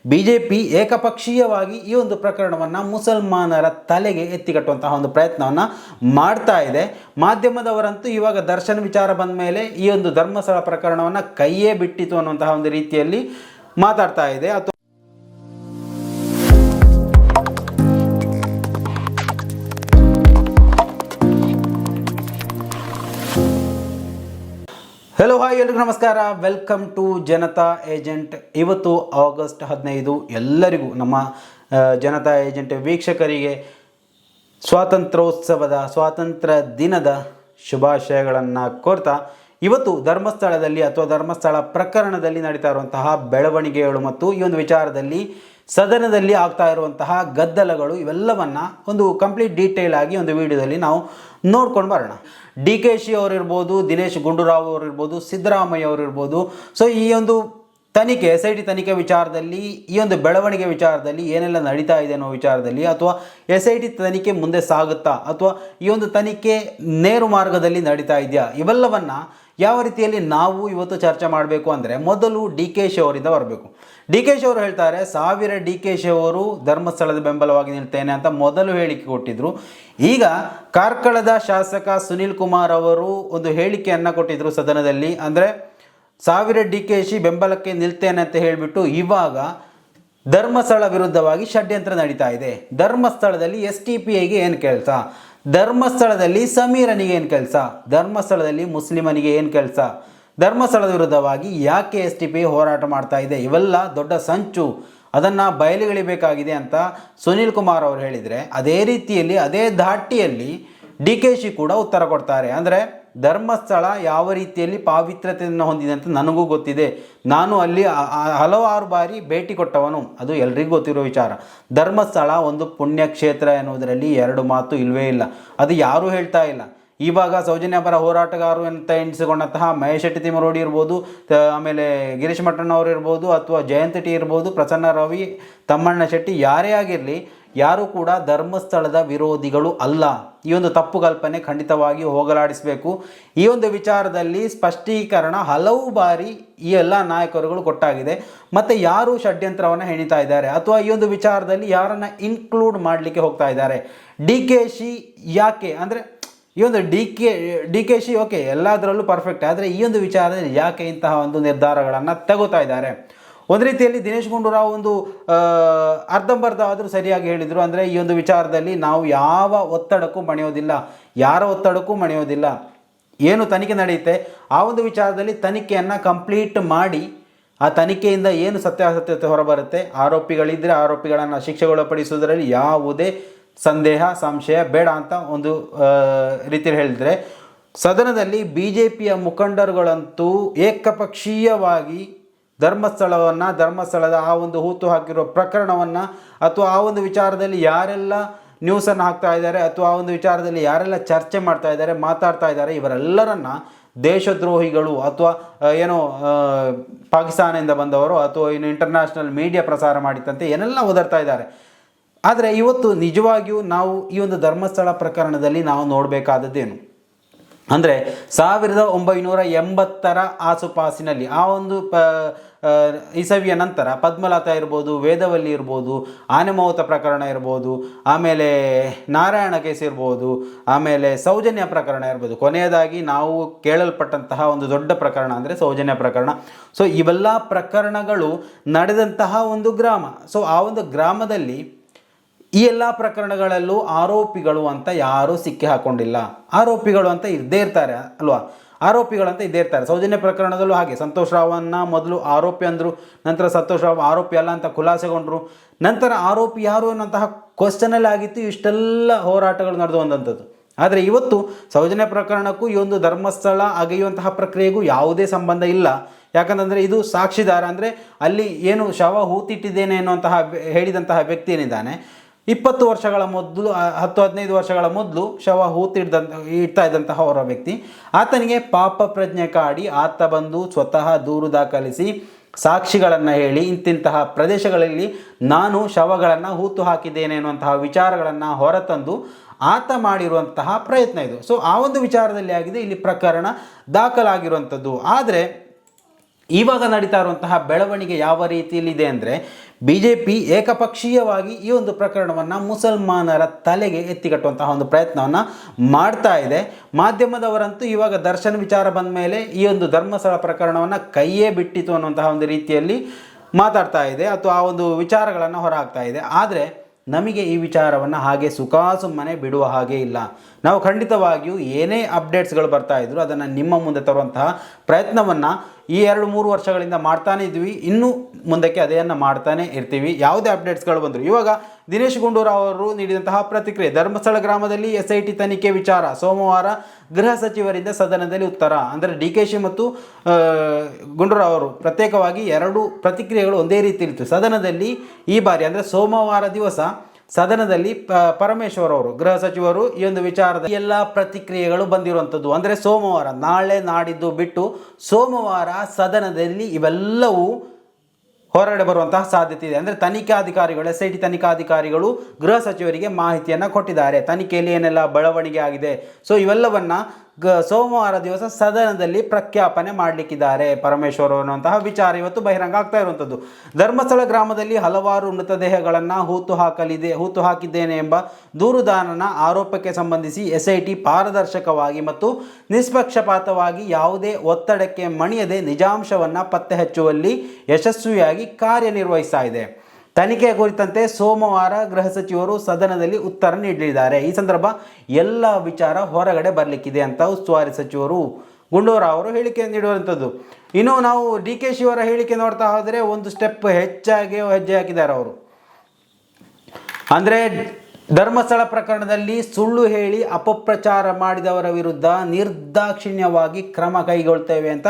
BJP ಏಕಪಕ್ಷೀಯವಾಗಿ ಈ ಒಂದು ಪ್ರಕರಣವನ್ನು ಮುಸಲ್ಮಾನರ ತಲೆಗೆ ಎತ್ತಿಕಟ್ಟುವಂತಹ ಒಂದು ಪ್ರಯತ್ನವನ್ನು ಮಾಡ್ತಾ ಇದೆ. ಮಾಧ್ಯಮದವರಂತೂ ಇವಾಗ ದರ್ಶನ್ ವಿಚಾರ ಬಂದ ಮೇಲೆ ಈ ಒಂದು ಧರ್ಮಸ್ಥಳ ಪ್ರಕರಣವನ್ನು ಕೈಯೇ ಬಿಟ್ಟಿತು ಅನ್ನುವಂತಹ ಒಂದು ರೀತಿಯಲ್ಲಿ ಮಾತಾಡ್ತಾ ಇದೆ. ಹೆಲೋ ಹಾಯ್ ಎಲ್ರಿಗೂ ನಮಸ್ಕಾರ, ವೆಲ್ಕಮ್ ಟು ಜನತಾ ಏಜೆಂಟ್. ಇವತ್ತು ಆಗಸ್ಟ್ 15 ಎಲ್ಲರಿಗೂ ನಮ್ಮ ಜನತಾ ಏಜೆಂಟ್ ವೀಕ್ಷಕರಿಗೆ ಸ್ವಾತಂತ್ರ್ಯ ದಿನದ ಶುಭಾಶಯಗಳನ್ನು ಕೋರ್ತಾ ಇವತ್ತು ಧರ್ಮಸ್ಥಳದಲ್ಲಿ ಅಥವಾ ಧರ್ಮಸ್ಥಳ ಪ್ರಕರಣದಲ್ಲಿ ನಡೀತಾ ಇರುವಂತಹ ಬೆಳವಣಿಗೆಗಳು ಮತ್ತು ಈ ಒಂದು ವಿಚಾರದಲ್ಲಿ ಸದನದಲ್ಲಿ ಆಗ್ತಾ ಇರುವಂತಹ ಗದ್ದಲಗಳು ಇವೆಲ್ಲವನ್ನು ಒಂದು ಕಂಪ್ಲೀಟ್ ಡೀಟೇಲ್ ಆಗಿ ಒಂದು ವಿಡಿಯೋದಲ್ಲಿ ನಾವು ನೋಡ್ಕೊಂಡು ಬರೋಣ. DKC ಅವರಿರ್ಬೋದು, ದಿನೇಶ್ ಗುಂಡೂರಾವ್ ಅವರಿರ್ಬೋದು, ಸಿದ್ದರಾಮಯ್ಯ ಅವರಿರ್ಬೋದು. ಸೊ ಈ ಒಂದು ತನಿಖೆ SIT ತನಿಖೆ ವಿಚಾರದಲ್ಲಿ ಈ ಒಂದು ಬೆಳವಣಿಗೆ ವಿಚಾರದಲ್ಲಿ ಏನೆಲ್ಲ ನಡೀತಾ ಇದೆ ಅನ್ನೋ ವಿಚಾರದಲ್ಲಿ ಅಥವಾ SIT ತನಿಖೆ ಮುಂದೆ ಸಾಗುತ್ತಾ ಅಥವಾ ಈ ಒಂದು ತನಿಖೆ ನೇರು ಮಾರ್ಗದಲ್ಲಿ ನಡೀತಾ ಇದೆಯಾ, ಇವೆಲ್ಲವನ್ನು ಯಾವ ರೀತಿಯಲ್ಲಿ ನಾವು ಇವತ್ತು ಚರ್ಚೆ ಮಾಡಬೇಕು ಅಂದರೆ ಮೊದಲು DKC ಅವರಿಂದ ಬರಬೇಕು. DKC ಅವರು ಹೇಳ್ತಾರೆ, DKC ಅವರು ಧರ್ಮಸ್ಥಳದ ಬೆಂಬಲವಾಗಿ ನಿಲ್ತೇನೆ ಅಂತ ಮೊದಲು ಹೇಳಿಕೆ ಕೊಟ್ಟಿದ್ದರು. ಈಗ ಕಾರ್ಕಳದ ಶಾಸಕ ಸುನೀಲ್ ಕುಮಾರ್ ಅವರು ಒಂದು ಹೇಳಿಕೆಯನ್ನು ಕೊಟ್ಟಿದ್ದರು ಸದನದಲ್ಲಿ. ಅಂದರೆ DKC ಬೆಂಬಲಕ್ಕೆ ನಿಲ್ತೇನೆ ಅಂತ ಹೇಳಿಬಿಟ್ಟು ಇವಾಗ ಧರ್ಮಸ್ಥಳ ವಿರುದ್ಧವಾಗಿ ಷಡ್ಯಂತ್ರ ನಡೀತಾ ಇದೆ. ಧರ್ಮಸ್ಥಳದಲ್ಲಿ STPIಗೆ ಏನು ಕೆಲಸ, ಧರ್ಮಸ್ಥಳದಲ್ಲಿ ಸಮೀರನಿಗೆ ಏನು ಕೆಲಸ, ಧರ್ಮಸ್ಥಳದಲ್ಲಿ ಮುಸ್ಲಿಮನಿಗೆ ಏನು ಕೆಲಸ, ಧರ್ಮಸ್ಥಳದ ವಿರುದ್ಧವಾಗಿ ಯಾಕೆ STPI ಹೋರಾಟ ಮಾಡ್ತಾ ಇದೆ, ಇವೆಲ್ಲ ದೊಡ್ಡ ಸಂಚು, ಅದನ್ನು ಬಯಲಿಗೆಳಿಬೇಕಾಗಿದೆ ಅಂತ ಸುನೀಲ್ ಕುಮಾರ್ ಅವರು ಹೇಳಿದರೆ, ಅದೇ ರೀತಿಯಲ್ಲಿ ಅದೇ ಧಾಟಿಯಲ್ಲಿ DKC ಕೂಡ ಉತ್ತರ ಕೊಡ್ತಾರೆ. ಅಂದರೆ ಧರ್ಮಸ್ಥಳ ಯಾವ ರೀತಿಯಲ್ಲಿ ಪಾವಿತ್ರ್ಯತೆಯನ್ನು ಹೊಂದಿದೆ ಅಂತ ನನಗೂ ಗೊತ್ತಿದೆ, ನಾನು ಅಲ್ಲಿ ಹಲವಾರು ಬಾರಿ ಭೇಟಿ ಕೊಟ್ಟವನು, ಅದು ಎಲ್ರಿಗೂ ಗೊತ್ತಿರೋ ವಿಚಾರ. ಧರ್ಮಸ್ಥಳ ಒಂದು ಪುಣ್ಯಕ್ಷೇತ್ರ ಎನ್ನುವುದರಲ್ಲಿ ಎರಡು ಮಾತು ಇಲ್ಲವೇ ಇಲ್ಲ, ಅದು ಯಾರೂ ಹೇಳ್ತಾ ಇಲ್ಲ. ಇವಾಗ ಸೌಜನ್ಯಪರ ಹೋರಾಟಗಾರರು ಅಂತ ಎಣಿಸಿಕೊಂಡಂತಹ ಮಹೇಶ್ ಶೆಟ್ಟಿ ತಿಮ್ಮರೋಡಿ ಇರ್ಬೋದು, ಆಮೇಲೆ ಗಿರೀಶ್ ಮಠಣ್ಣ ಅವರು ಇರ್ಬೋದು, ಅಥವಾ ಜಯಂತ್ ಟಿ ಇರ್ಬೋದು, ಪ್ರಸನ್ನ ರವಿ, ತಮ್ಮಣ್ಣ ಶೆಟ್ಟಿ, ಯಾರೇ ಆಗಿರಲಿ ಯಾರೂ ಕೂಡ ಧರ್ಮಸ್ಥಳದ ವಿರೋಧಿಗಳು ಅಲ್ಲ. ಈ ಒಂದು ತಪ್ಪು ಕಲ್ಪನೆ ಖಂಡಿತವಾಗಿ ಹೋಗಲಾಡಿಸಬೇಕು. ಈ ಒಂದು ವಿಚಾರದಲ್ಲಿ ಸ್ಪಷ್ಟೀಕರಣ ಹಲವು ಬಾರಿ ಈ ಎಲ್ಲ ನಾಯಕರುಗಳು ಕೊಟ್ಟಾಗಿದೆ. ಮತ್ತು ಯಾರು ಷಡ್ಯಂತ್ರವನ್ನು ಹೆಣಿತಾ ಇದ್ದಾರೆ ಅಥವಾ ಈ ಒಂದು ವಿಚಾರದಲ್ಲಿ ಯಾರನ್ನು ಇನ್ಕ್ಲೂಡ್ ಮಾಡಲಿಕ್ಕೆ ಹೋಗ್ತಾ ಇದ್ದಾರೆ, DKC ಯಾಕೆ ಅಂದರೆ ಈ ಒಂದು DKC ಓಕೆ ಎಲ್ಲದರಲ್ಲೂ ಪರ್ಫೆಕ್ಟ್, ಆದರೆ ಈ ಒಂದು ವಿಚಾರದಲ್ಲಿ ಯಾಕೆ ಇಂತಹ ಒಂದು ನಿರ್ಧಾರಗಳನ್ನು ತಗೋತಾ ಇದ್ದಾರೆ. ಒಂದು ರೀತಿಯಲ್ಲಿ ದಿನೇಶ್ ಗುಂಡೂರಾವ್ ಒಂದು ಅರ್ಧಂಬರ್ಧ ಆದರೂ ಸರಿಯಾಗಿ ಹೇಳಿದರು. ಅಂದರೆ ಈ ಒಂದು ವಿಚಾರದಲ್ಲಿ ನಾವು ಯಾವ ಒತ್ತಡಕ್ಕೂ ಮಣಿಯೋದಿಲ್ಲ, ಯಾರ ಒತ್ತಡಕ್ಕೂ ಮಣಿಯೋದಿಲ್ಲ. ಏನು ತನಿಖೆ ನಡೆಯುತ್ತೆ ಆ ಒಂದು ವಿಚಾರದಲ್ಲಿ ತನಿಖೆಯನ್ನು ಕಂಪ್ಲೀಟ್ ಮಾಡಿ ಆ ತನಿಖೆಯಿಂದ ಏನು ಸತ್ಯಾಸತ್ಯತೆ ಹೊರಬರುತ್ತೆ, ಆರೋಪಿಗಳಿದ್ದರೆ ಆರೋಪಿಗಳನ್ನು ಶಿಕ್ಷೆಗೊಳಪಡಿಸುವುದರಲ್ಲಿ ಯಾವುದೇ ಸಂಶಯ ಬೇಡ ಅಂತ ಒಂದು ರೀತಿಯಲ್ಲಿ ಹೇಳಿದರೆ, ಸದನದಲ್ಲಿ BJPಯ ಮುಖಂಡರುಗಳಂತೂ ಏಕಪಕ್ಷೀಯವಾಗಿ ಧರ್ಮಸ್ಥಳದ ಆ ಒಂದು ಹೂತು ಹಾಕಿರೋ ಪ್ರಕರಣವನ್ನು ಅಥವಾ ಆ ಒಂದು ವಿಚಾರದಲ್ಲಿ ಯಾರೆಲ್ಲ ನ್ಯೂಸನ್ನು ಹಾಕ್ತಾ ಇದ್ದಾರೆ ಅಥವಾ ಆ ಒಂದು ವಿಚಾರದಲ್ಲಿ ಯಾರೆಲ್ಲ ಚರ್ಚೆ ಮಾಡ್ತಾ ಇದ್ದಾರೆ, ಮಾತಾಡ್ತಾ ಇದ್ದಾರೆ, ಇವರೆಲ್ಲರನ್ನ ದೇಶದ್ರೋಹಿಗಳು ಅಥವಾ ಏನೋ ಪಾಕಿಸ್ತಾನದಿಂದ ಬಂದವರು ಅಥವಾ ಏನು ಇಂಟರ್ನ್ಯಾಷನಲ್ ಮೀಡಿಯಾ ಪ್ರಸಾರ ಮಾಡಿತ್ತಂತೆ ಏನೆಲ್ಲ ಓದಾಡ್ತಾ ಇದ್ದಾರೆ. ಆದರೆ ಇವತ್ತು ನಿಜವಾಗಿಯೂ ನಾವು ಈ ಒಂದು ಧರ್ಮಸ್ಥಳ ಪ್ರಕರಣದಲ್ಲಿ ನಾವು ನೋಡಬೇಕಾದದ್ದೇನು ಅಂದರೆ 1980ರ ಆಸುಪಾಸಿನಲ್ಲಿ ಆ ಒಂದು ಇಸವಿಯ ನಂತರ ಪದ್ಮಲತಾ ಇರ್ಬೋದು, ವೇದವಲ್ಲಿ ಇರ್ಬೋದು, ಆನೆಮೌತ ಪ್ರಕರಣ ಇರ್ಬೋದು, ಆಮೇಲೆ ನಾರಾಯಣ ಕೇಸ್ ಇರ್ಬೋದು, ಆಮೇಲೆ ಸೌಜನ್ಯ ಪ್ರಕರಣ ಇರ್ಬೋದು, ಕೊನೆಯದಾಗಿ ನಾವು ಕೇಳಲ್ಪಟ್ಟಂತಹ ಒಂದು ದೊಡ್ಡ ಪ್ರಕರಣ ಅಂದರೆ ಸೌಜನ್ಯ ಪ್ರಕರಣ. ಸೊ ಇವೆಲ್ಲ ಪ್ರಕರಣಗಳು ನಡೆದಂತಹ ಒಂದು ಗ್ರಾಮ. ಸೊ ಆ ಒಂದು ಗ್ರಾಮದಲ್ಲಿ ಈ ಎಲ್ಲ ಪ್ರಕರಣಗಳಲ್ಲೂ ಆರೋಪಿಗಳು ಅಂತ ಯಾರೂ ಸಿಕ್ಕಿ ಹಾಕ್ಕೊಂಡಿಲ್ಲ. ಆರೋಪಿಗಳು ಅಂತ ಇದ್ದೇ ಇರ್ತಾರೆ ಅಲ್ವಾ, ಆರೋಪಿಗಳಂತ ಇದ್ದೇ ಇರ್ತಾರೆ. ಸೌಜನ್ಯ ಪ್ರಕರಣದಲ್ಲೂ ಹಾಗೆ ಸಂತೋಷ್ ರಾವನ್ನ ಮೊದಲು ಆರೋಪಿ ಅಂದರು, ನಂತರ ಸಂತೋಷ್ ರಾವ್ ಆರೋಪಿ ಅಲ್ಲ ಅಂತ ಖುಲಾಸೆಗೊಂಡರು, ನಂತರ ಆರೋಪಿ ಯಾರು ಅನ್ನೋಂತಹ ಕ್ವಶನಲ್ಲಿ ಆಗಿತ್ತು. ಇಷ್ಟೆಲ್ಲ ಹೋರಾಟಗಳು ನಡೆದುವಂಥದ್ದು. ಆದರೆ ಇವತ್ತು ಸೌಜನ್ಯ ಪ್ರಕರಣಕ್ಕೂ ಈ ಒಂದು ಧರ್ಮಸ್ಥಳ ಅಗೆಯುವಂತಹ ಪ್ರಕ್ರಿಯೆಗೂ ಯಾವುದೇ ಸಂಬಂಧ ಇಲ್ಲ. ಯಾಕಂತಂದರೆ ಇದು ಸಾಕ್ಷಿದಾರ ಅಂದರೆ ಅಲ್ಲಿ ಏನು ಶವ ಹೂತಿಟ್ಟಿದ್ದೇನೆ ಅನ್ನುವಂತಹ ಹೇಳಿದಂತಹ ವ್ಯಕ್ತಿ ಏನಿದ್ದಾನೆ 20 ವರ್ಷಗಳ ಮೊದಲು 10-15 ವರ್ಷಗಳ ಮೊದಲು ಶವ ಇಡ್ತಾ ಇದ್ದಂತಹ ಅವರ ವ್ಯಕ್ತಿ, ಆತನಿಗೆ ಪಾಪ ಪ್ರಜ್ಞೆ ಕಾಡಿ ಆತ ಬಂದು ಸ್ವತಃ ದೂರು ದಾಖಲಿಸಿ ಸಾಕ್ಷಿಗಳನ್ನು ಹೇಳಿ ಇಂತಿಂತಹ ಪ್ರದೇಶಗಳಲ್ಲಿ ನಾನು ಶವಗಳನ್ನು ಹೂತು ಹಾಕಿದ್ದೇನೆ ಅನ್ನುವಂತಹ ವಿಚಾರಗಳನ್ನು ಹೊರತಂದು ಆತ ಮಾಡಿರುವಂತಹ ಪ್ರಯತ್ನ ಇದು. ಸೊ ಆ ಒಂದು ವಿಚಾರದಲ್ಲಿ ಆಗಿದೆ ಇಲ್ಲಿ ಪ್ರಕರಣ ದಾಖಲಾಗಿರುವಂಥದ್ದು. ಆದರೆ ಇವಾಗ ನಡೀತಾ ಇರುವಂತಹ ಬೆಳವಣಿಗೆ ಯಾವ ರೀತಿಯಲ್ಲಿದೆ ಅಂದರೆ BJP ಏಕಪಕ್ಷೀಯವಾಗಿ ಈ ಒಂದು ಪ್ರಕರಣವನ್ನು ಮುಸಲ್ಮಾನರ ತಲೆಗೆ ಎತ್ತಿಕಟ್ಟುವಂತಹ ಒಂದು ಪ್ರಯತ್ನವನ್ನು ಮಾಡ್ತಾ ಇದೆ. ಮಾಧ್ಯಮದವರಂತೂ ಇವಾಗ ದರ್ಶನ್ ವಿಚಾರ ಬಂದ ಮೇಲೆ ಈ ಒಂದು ಧರ್ಮಸ್ಥಳ ಪ್ರಕರಣವನ್ನು ಕೈಯೇ ಬಿಟ್ಟಿತು ಅನ್ನುವಂತಹ ಒಂದು ರೀತಿಯಲ್ಲಿ ಮಾತಾಡ್ತಾ ಇದೆ ಅಥವಾ ಆ ಒಂದು ವಿಚಾರಗಳನ್ನು ಹೊರಹಾಕ್ತಾ ಇದೆ. ಆದರೆ ನಮಗೆ ಈ ವಿಚಾರವನ್ನು ಹಾಗೆ ಸುಖಾಸುಮ್ಮನೆ ಬಿಡುವ ಹಾಗೆ ಇಲ್ಲ. ನಾವು ಖಂಡಿತವಾಗಿಯೂ ಏನೇ ಅಪ್ಡೇಟ್ಸ್ಗಳು ಬರ್ತಾ ಇದ್ರು ಅದನ್ನು ನಿಮ್ಮ ಮುಂದೆ ತರುವಂತಹ ಪ್ರಯತ್ನವನ್ನು ಈ 2-3 ವರ್ಷಗಳಿಂದ ಮಾಡ್ತಾನೇ ಇದ್ವಿ, ಇನ್ನೂ ಮುಂದಕ್ಕೆ ಅದೇಯನ್ನು ಮಾಡ್ತಾನೆ ಇರ್ತೀವಿ. ಯಾವುದೇ ಅಪ್ಡೇಟ್ಸ್ಗಳು ಬಂದರು. ಇವಾಗ ದಿನೇಶ್ ಗುಂಡೂರಾವ್ ಅವರು ನೀಡಿದಂತಹ ಪ್ರತಿಕ್ರಿಯೆ, ಧರ್ಮಸ್ಥಳ ಗ್ರಾಮದಲ್ಲಿ SIT ತನಿಖೆ ವಿಚಾರ ಸೋಮವಾರ ಗೃಹ ಸಚಿವರಿಂದ ಸದನದಲ್ಲಿ ಉತ್ತರ. ಅಂದರೆ DKಶಿ ಮತ್ತು ಗುಂಡೂರಾವ್ ಅವರು ಪ್ರತ್ಯೇಕವಾಗಿ 2 ಪ್ರತಿಕ್ರಿಯೆಗಳು ಒಂದೇ ರೀತಿಯಿತ್ತು. ಸದನದಲ್ಲಿ ಈ ಬಾರಿ ಅಂದರೆ ಸೋಮವಾರ ದಿವಸ ಸದನದಲ್ಲಿ ಪರಮೇಶ್ವರ್ ಅವರು ಗೃಹ ಸಚಿವರು ಈ ಒಂದು ವಿಚಾರದ ಎಲ್ಲ ಪ್ರತಿಕ್ರಿಯೆಗಳು ಬಂದಿರುವಂಥದ್ದು. ಅಂದರೆ ಸೋಮವಾರ, ನಾಳೆ ನಾಡಿದ್ದು ಬಿಟ್ಟು ಸೋಮವಾರ ಸದನದಲ್ಲಿ ಇವೆಲ್ಲವೂ ಹೊರಗಡೆ ಬರುವಂತಹ ಸಾಧ್ಯತೆ ಇದೆ. ಅಂದರೆ ತನಿಖಾಧಿಕಾರಿಗಳು, SIT ತನಿಖಾಧಿಕಾರಿಗಳು ಗೃಹ ಸಚಿವರಿಗೆ ಮಾಹಿತಿಯನ್ನು ಕೊಟ್ಟಿದ್ದಾರೆ, ತನಿಖೆಯಲ್ಲಿ ಏನೆಲ್ಲ ಬೆಳವಣಿಗೆ ಆಗಿದೆ. ಸೊ ಇವೆಲ್ಲವನ್ನು ಸೋಮವಾರ ದಿವಸ ಸದನದಲ್ಲಿ ಪ್ರಖ್ಯಾಪನೆ ಮಾಡಲಿಕ್ಕಿದ್ದಾರೆ ಪರಮೇಶ್ವರ್ ಅನ್ನುವಂತಹ ವಿಚಾರ ಇವತ್ತು ಬಹಿರಂಗ ಆಗ್ತಾ ಇರುವಂಥದ್ದು. ಧರ್ಮಸ್ಥಳ ಗ್ರಾಮದಲ್ಲಿ ಹಲವಾರು ಮೃತದೇಹಗಳನ್ನು ಹೂತು ಹಾಕಿದ್ದೇನೆ ಎಂಬ ದೂರುದಾರನ ಆರೋಪಕ್ಕೆ ಸಂಬಂಧಿಸಿ SIT ಪಾರದರ್ಶಕವಾಗಿ ಮತ್ತು ನಿಷ್ಪಕ್ಷಪಾತವಾಗಿ ಯಾವುದೇ ಒತ್ತಡಕ್ಕೆ ಮಣಿಯದೆ ನಿಜಾಂಶವನ್ನು ಪತ್ತೆ ಹಚ್ಚುವಲ್ಲಿ ಯಶಸ್ವಿಯಾಗಿ ಕಾರ್ಯನಿರ್ವಹಿಸ್ತಾ ಇದೆ. ತನಿಖೆಯ ಕುರಿತಂತೆ ಸೋಮವಾರ ಗೃಹ ಸಚಿವರು ಸದನದಲ್ಲಿ ಉತ್ತರ ನೀಡಲಿದ್ದಾರೆ. ಈ ಸಂದರ್ಭ ಎಲ್ಲ ವಿಚಾರ ಹೊರಗಡೆ ಬರಲಿಕ್ಕಿದೆ ಅಂತ ಉಸ್ತುವಾರಿ ಸಚಿವರು ಗುಂಡೂರಾವ್ ಅವರು ಹೇಳಿಕೆ ನೀಡುವಂಥದ್ದು. ಇನ್ನು ನಾವು DKಶಿ ಅವರ ಹೇಳಿಕೆ ನೋಡ್ತಾ ಹೋದರೆ ಒಂದು ಸ್ಟೆಪ್ ಹೆಚ್ಚಾಗಿ ಹೆಜ್ಜೆ ಹಾಕಿದ್ದಾರೆ ಅವರು. ಅಂದರೆ ಧರ್ಮಸ್ಥಳ ಪ್ರಕರಣದಲ್ಲಿ ಸುಳ್ಳು ಹೇಳಿ ಅಪಪ್ರಚಾರ ಮಾಡಿದವರ ವಿರುದ್ಧ ನಿರ್ದಾಕ್ಷಿಣ್ಯವಾಗಿ ಕ್ರಮ ಕೈಗೊಳ್ತೇವೆ ಅಂತ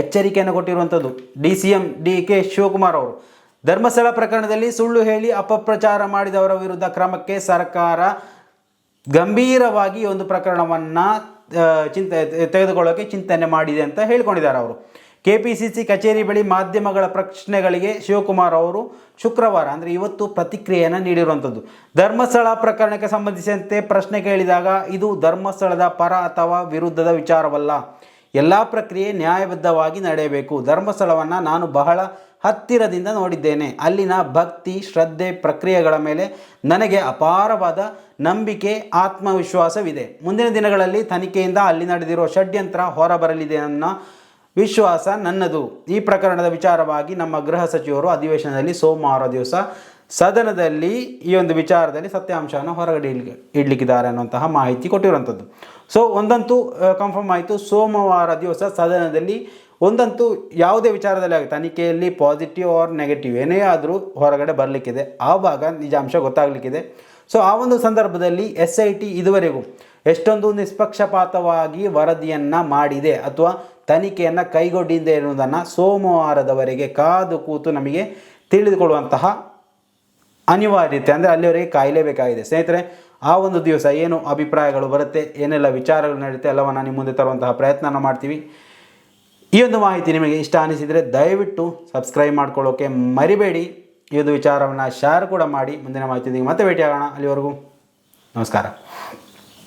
ಎಚ್ಚರಿಕೆಯನ್ನು ಕೊಟ್ಟಿರುವಂಥದ್ದು DCM DK ಶಿವಕುಮಾರ್ ಅವರು. ಧರ್ಮಸ್ಥಳ ಪ್ರಕರಣದಲ್ಲಿ ಸುಳ್ಳು ಹೇಳಿ ಅಪಪ್ರಚಾರ ಮಾಡಿದವರ ವಿರುದ್ಧ ಕ್ರಮಕ್ಕೆ ಸರ್ಕಾರ ಗಂಭೀರವಾಗಿ ಒಂದು ಪ್ರಕರಣವನ್ನು ತೆಗೆದುಕೊಳ್ಳೋಕೆ ಚಿಂತನೆ ಮಾಡಿದೆ ಅಂತ ಹೇಳ್ಕೊಂಡಿದ್ದಾರೆ ಅವರು. KPCC ಕಚೇರಿ ಬಳಿ ಮಾಧ್ಯಮಗಳ ಪ್ರಶ್ನೆಗಳಿಗೆ ಶಿವಕುಮಾರ್ ಅವರು ಶುಕ್ರವಾರ ಅಂದರೆ ಇವತ್ತು ಪ್ರತಿಕ್ರಿಯೆಯನ್ನು ನೀಡಿರುವಂಥದ್ದು. ಧರ್ಮಸ್ಥಳ ಪ್ರಕರಣಕ್ಕೆ ಸಂಬಂಧಿಸಿದಂತೆ ಪ್ರಶ್ನೆ ಕೇಳಿದಾಗ ಇದು ಧರ್ಮಸ್ಥಳದ ಪರ ಅಥವಾ ವಿರುದ್ಧದ ವಿಚಾರವಲ್ಲ, ಎಲ್ಲ ಪ್ರಕ್ರಿಯೆ ನ್ಯಾಯಬದ್ಧವಾಗಿ ನಡೆಯಬೇಕು. ಧರ್ಮಸ್ಥಳವನ್ನು ನಾನು ಬಹಳ ಹತ್ತಿರದಿಂದ ನೋಡಿದ್ದೇನೆ. ಅಲ್ಲಿನ ಭಕ್ತಿ, ಶ್ರದ್ಧೆ, ಪ್ರಕ್ರಿಯೆಗಳ ಮೇಲೆ ನನಗೆ ಅಪಾರವಾದ ನಂಬಿಕೆ, ಆತ್ಮವಿಶ್ವಾಸವಿದೆ. ಮುಂದಿನ ದಿನಗಳಲ್ಲಿ ತನಿಖೆಯಿಂದ ಅಲ್ಲಿ ನಡೆದಿರುವ ಷಡ್ಯಂತ್ರ ಹೊರಬರಲಿದೆ ಅನ್ನೋ ವಿಶ್ವಾಸ ನನ್ನದು. ಈ ಪ್ರಕರಣದ ವಿಚಾರವಾಗಿ ನಮ್ಮ ಗೃಹ ಸಚಿವರು ಅಧಿವೇಶನದಲ್ಲಿ ಸೋಮವಾರ ದಿವಸ ಸದನದಲ್ಲಿ ಈ ಒಂದು ವಿಚಾರದಲ್ಲಿ ಸತ್ಯಾಂಶವನ್ನು ಹೊರಗಡೆ ಇಡ್ಲಿಕ್ಕಿದ್ದಾರೆ ಅನ್ನುವಂತಹ ಮಾಹಿತಿ ಕೊಟ್ಟಿರುವಂಥದ್ದು. ಸೊ ಒಂದಂತೂ ಕನ್ಫರ್ಮ್ ಆಯಿತು, ಸೋಮವಾರ ದಿವಸ ಸದನದಲ್ಲಿ ಒಂದಂತೂ ಯಾವುದೇ ವಿಚಾರದಲ್ಲಿ ಆಗುತ್ತೆ, ತನಿಖೆಯಲ್ಲಿ ಪಾಸಿಟಿವ್ ಆರ್ ನೆಗೆಟಿವ್ ಏನೇ ಆದರೂ ಹೊರಗಡೆ ಬರಲಿಕ್ಕಿದೆ, ಆವಾಗ ನಿಜಾಂಶ ಗೊತ್ತಾಗಲಿಕ್ಕಿದೆ. ಸೊ ಆ ಒಂದು ಸಂದರ್ಭದಲ್ಲಿ SIT ಇದುವರೆಗೂ ಎಷ್ಟೊಂದು ನಿಷ್ಪಕ್ಷಪಾತವಾಗಿ ವರದಿಯನ್ನು ಮಾಡಿದೆ ಅಥವಾ ತನಿಖೆಯನ್ನು ಕೈಗೊಂಡಿದೆ ಎನ್ನುವುದನ್ನು ಸೋಮವಾರದವರೆಗೆ ಕಾದು ಕೂತು ನಮಗೆ ತಿಳಿದುಕೊಳ್ಳುವಂತಹ ಅನಿವಾರ್ಯತೆ, ಅಂದರೆ ಅಲ್ಲಿವರೆಗೆ ಕಾಯಲೇಬೇಕಾಗಿದೆ. ಸ್ನೇಹಿತರೆ, ಆ ಒಂದು ದಿವಸ ಏನು ಅಭಿಪ್ರಾಯಗಳು ಬರುತ್ತೆ, ಏನೆಲ್ಲ ವಿಚಾರಗಳು ನಡೆಯುತ್ತೆ ಎಲ್ಲವನ್ನು ನಿಮ್ಮ ಮುಂದೆ ತರುವಂತಹ ಪ್ರಯತ್ನ ಮಾಡ್ತೀವಿ. ಈ ಒಂದು ಮಾಹಿತಿ ನಿಮಗೆ ಇಷ್ಟ ಅನಿಸಿದರೆ ದಯವಿಟ್ಟು ಸಬ್ಸ್ಕ್ರೈಬ್ ಮಾಡ್ಕೊಳ್ಳೋಕೆ ಮರಿಬೇಡಿ. ಈ ಒಂದು ವಿಚಾರವನ್ನು ಶೇರ್ ಕೂಡ ಮಾಡಿ. ಮುಂದಿನ ಮಾಹಿತಿಯೊಂದಿಗೆ ಮತ್ತೆ ಭೇಟಿಯಾಗೋಣ. ಅಲ್ಲಿವರೆಗೂ ನಮಸ್ಕಾರ.